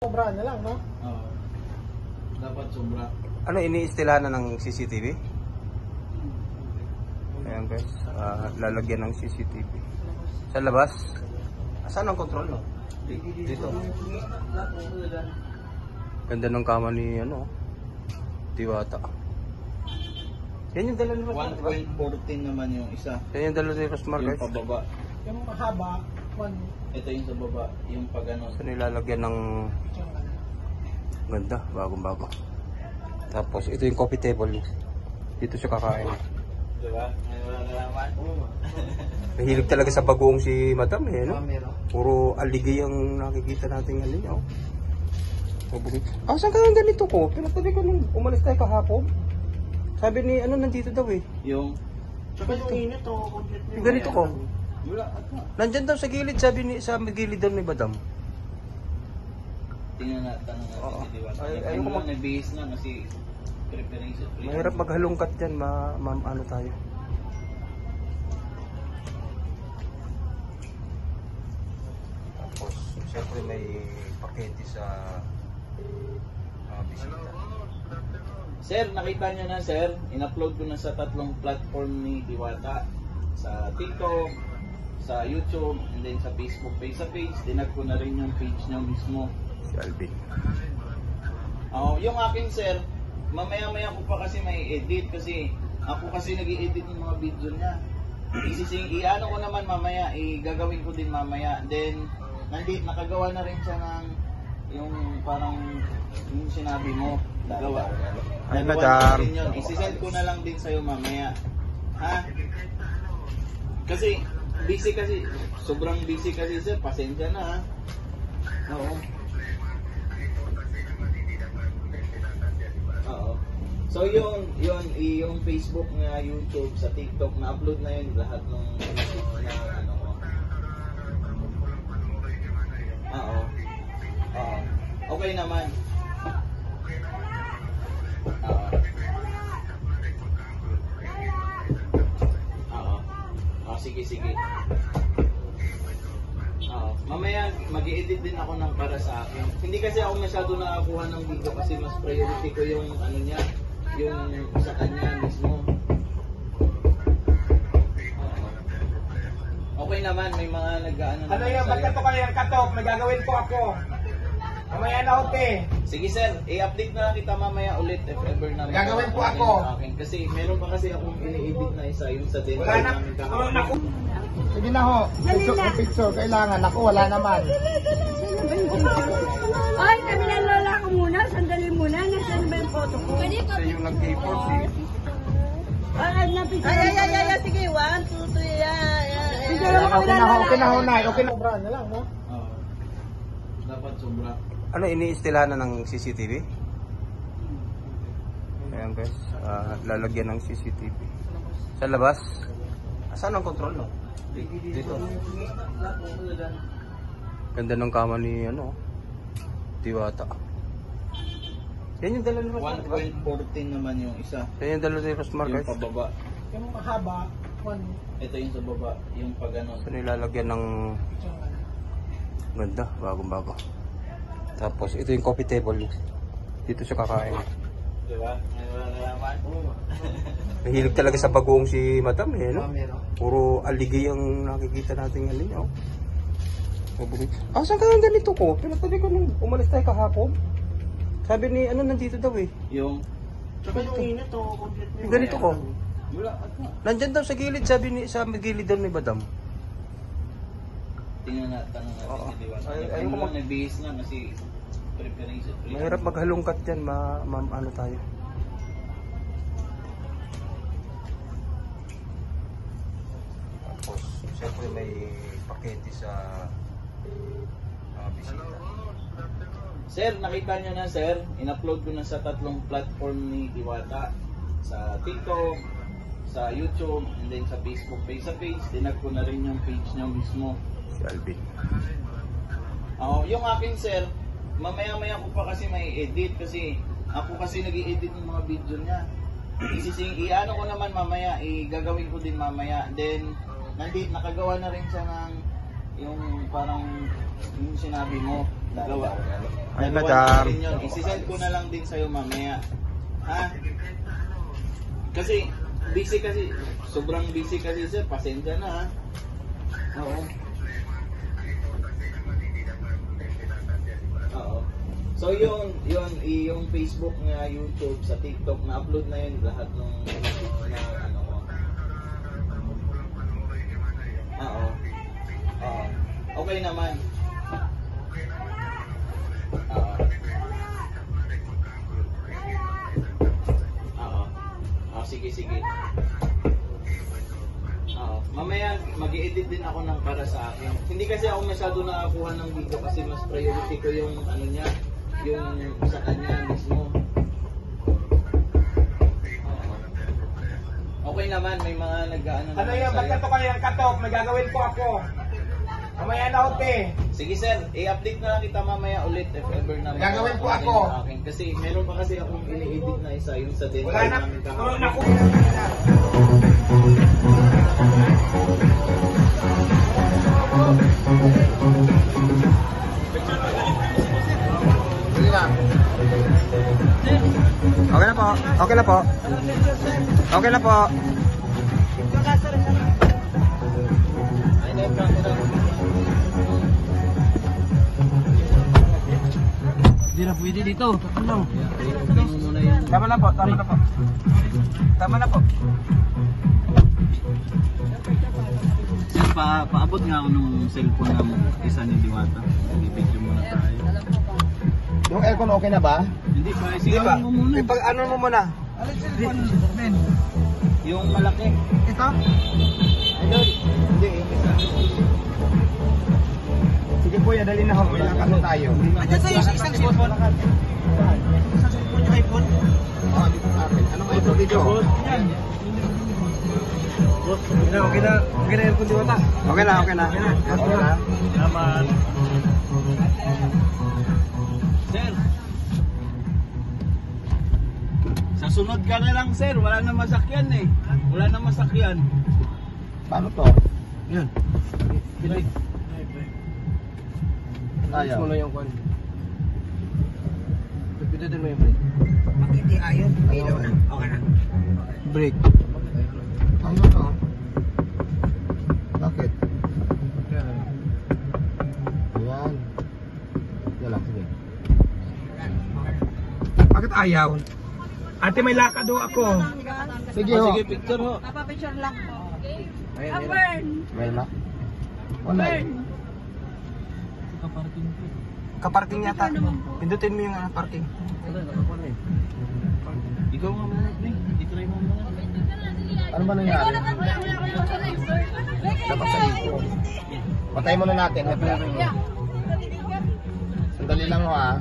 Sobra na lang, no? Oo. Dapat sobra. Ano, iniistilahan na ng CCTV? Ayan guys, lalagyan ng CCTV. Sa labas? Saan ang control, no? Dito. Ganda ng kama ni, ano, Diwata. Yan yung dala ni Rosmar, diba? 1.14 naman yung isa. Yan yung dala ni Rosmar, Yung guys. pababa. Yung mahaba, Ito yung sa baba. Yung pag ano. So nilalagyan ng ganda, bagong-bago. Tapos ito yung coffee table. Dito siya kakain. Diba? May wala na naman. Mahilig talaga sa bagoong si Madam, eh, no? Meron. Puro aligay ang nakikita natin ano niya, oh. Saan ka nang ganito ko? Pinapali ko nung umalis tayo kahapon. Sabi ni, ano, nandito daw eh. Yung... Tsaka yung init, oh, complete Yung ganito ko. Wala. Nandyan daw sa gilid, sabi ni, sa gilid daw ni Madam. Tingnan natin ang Oo. ating Diwata. Ay, Ay, ayoko mag- nabihis na kasi preparation. Mahirap maghalungkat dyan, ma'am, ano tayo. Tapos, siyempre may pakete sa bisita. Sir, nakita niyo na sir, in-upload ko na sa 3 platform ni Diwata. Sa TikTok, sa YouTube, and then sa Facebook page. Sa page, dinag ko na rin yung page niya mismo. Si Alvin. Yung akin sir, mamaya-maya ko pa kasi may edit kasi ako kasi nag-i-edit ng mga video niya. I-ano ko naman mamaya, gagawin ko din mamaya. Then, nakagawa na rin siya ng yung parang yung sinabi mo, nagawa. Ay, Nagawa madam. na rin yun. I-send ko na lang din sa'yo mamaya. Ha? Kasi, busy kasi, sobrang busy kasi sir, pasensya na ha. Oo. Oo. So yung Facebook nga, YouTube, sa TikTok, na-upload na yun lahat ng ano ko. Oo. Oo. Okay naman. Oo. Oo. Sige. Mamaya mag-i-edit din ako ng para sa akin. Hindi kasi ako masyado nakakuha ng video kasi mas priority ko yung ano niya, yung sa kanya mismo. Okay naman, may mga nag-ano. Ano yan? Ba't katok kayo yung katok? May gagawin ko ako. Mamaya na, Ote. Sige sir, i-update na kita mamaya ulit if ever na Gagawin po ako. Akin. Kasi meron pa kasi akong ini-edit na isa, yung sa dental Wala na. namin Wala na. kahapon. Sige na ho. Picture, kailangan. Ako, wala naman. Ay, kami na lola ko muna. Sandali muna. Nasaan ba yung photo ko? Siya yung nag-report si... Ay, napicture. Ay. Sige, 1, 2, 3. Sige, Okay na ho, Nay. Okay na. Sobra na lang, no? Oo. Dapat sobra. Ano, iniistilahan na ng CCTV? Ayan guys, lalagyan ng CCTV. Sa labas? Saan ang control, no? Dito. Ganda ng kama ni, ano, Diwata. Yan yung dala ni Rosmar, diba? 1.14 naman yung isa. Yan yung dala ni Rosmar, Yung guys. pababa. Yung mahaba, Ito yung sa baba, yung pag ano. So nilalagyan ng ganda, bagong-bago. Tapos ito yung coffee table. Dito siya kakain. Diba? May wala na naman. Mahilig talaga sa bagoong si Madam, eh, no? Meron. Puro aligay ang nakikita natin ngayon, oh. Saan ka nang ganito ko? Pinapali ko nung umalis tayo kahapon. Sabi ni, ano, nandito daw eh. Yung... Tsaka yung init, oh, complete Yung ganito ko. Wala. Nandyan daw sa gilid, sabi ni, sa gilid daw ni Madam. Tingnan natin ang Oo. ating Diwata. Ay, Ay, ayoko mag- nabihis na kasi preparation. Mahirap maghalungkat dyan, ma'am, ano tayo. Tapos, siyempre may pakete sa bisita. Sir, nakita niyo na sir, in-upload ko na sa 3 platform ni Diwata. Sa TikTok, sa YouTube, and then sa Facebook page. Sa page, dinag ko na rin yung page niya mismo. Si Alvin. Yung akin sir, mamaya-maya ko pa kasi may edit kasi ako kasi nag-i-edit ng mga video niya. I-ano ko naman mamaya, gagawin ko din mamaya. Then, nakagawa na rin siya ng yung parang yung sinabi mo, Dalawa. Ay, Dalawa madam. na rin yun. Isisend ko na lang din sa'yo mamaya. Ha? Kasi, busy kasi. Sobrang busy kasi sir. Pasensya na ha. Oo. Oo. So yung Facebook nga, YouTube, sa TikTok, na-upload na yun lahat ng na ano ko. Oo. Oo. Okay naman. Oo. Oo. Oo, sige. Oo. Mamaya mag-i-edit din ako ng para sa akin. Hindi kasi ako masyado nakakuha ng video kasi mas priority ko yung ano niya, yung sa kanya mismo. Oo. Okay naman, may mga nag-ano Ano yan? Ba't katok kayo ng katok? May gagawin po ako. Mamaya na ho, te. Sige sir, i-update na lang kita mamaya ulit if ever na Gagawin po makakarating ako. sa akin. Kasi meron pa kasi akong ini-edit na isa, yung sa dental Wala na. namin Puro na kahapon. ko. Okay na po. Okay na po. Okay na po. Ay, na yung camera. Hindi na pwede dito. Takot lang. Tama na po. Tama na po. Sir, paabot nga ako ng cellphone ng isa ni Diwata. Bibidyo muna tayo. Yung aircon okay na ba? Hindi pa, sige Di ba? mo muna. Ipag ano mo muna? Yung malaki. Ito? Ayun. Hindi, yung isa. Sige po, dali na ho. May lakad na tayo. Andiyan sa'yo sa isang cellphone. Isang cellphone yung iPhone. Oh, dito sa akin. Anong iPhone dito? Yan. Okay na aircon Diwata. Okay na. Okay na. Naman. Sir. Sa sunod ka na lang, sir. Wala na masakyan eh. Wala na masakyan. Paano to? Yan. Break. Ayaw. Mo na yung kwan. Pipitin mo yung break. Hindi ayun. Ilaw na. Okay na. Break. Ano to? Bakit? Ayan. Wala, sige. Bakit ayaw? Ate, may lakad ho ako. Sige Oh, ho. sige, picture ho. Papapicture lang. Meron na? Wala eh. Kaparking yata. Pindutin mo yung parking. Ikaw nga muna, Nick. I-try mo muna. Ano ba nangyari? Dapat sa iko. Patay muna natin. Sandali lang ho ah.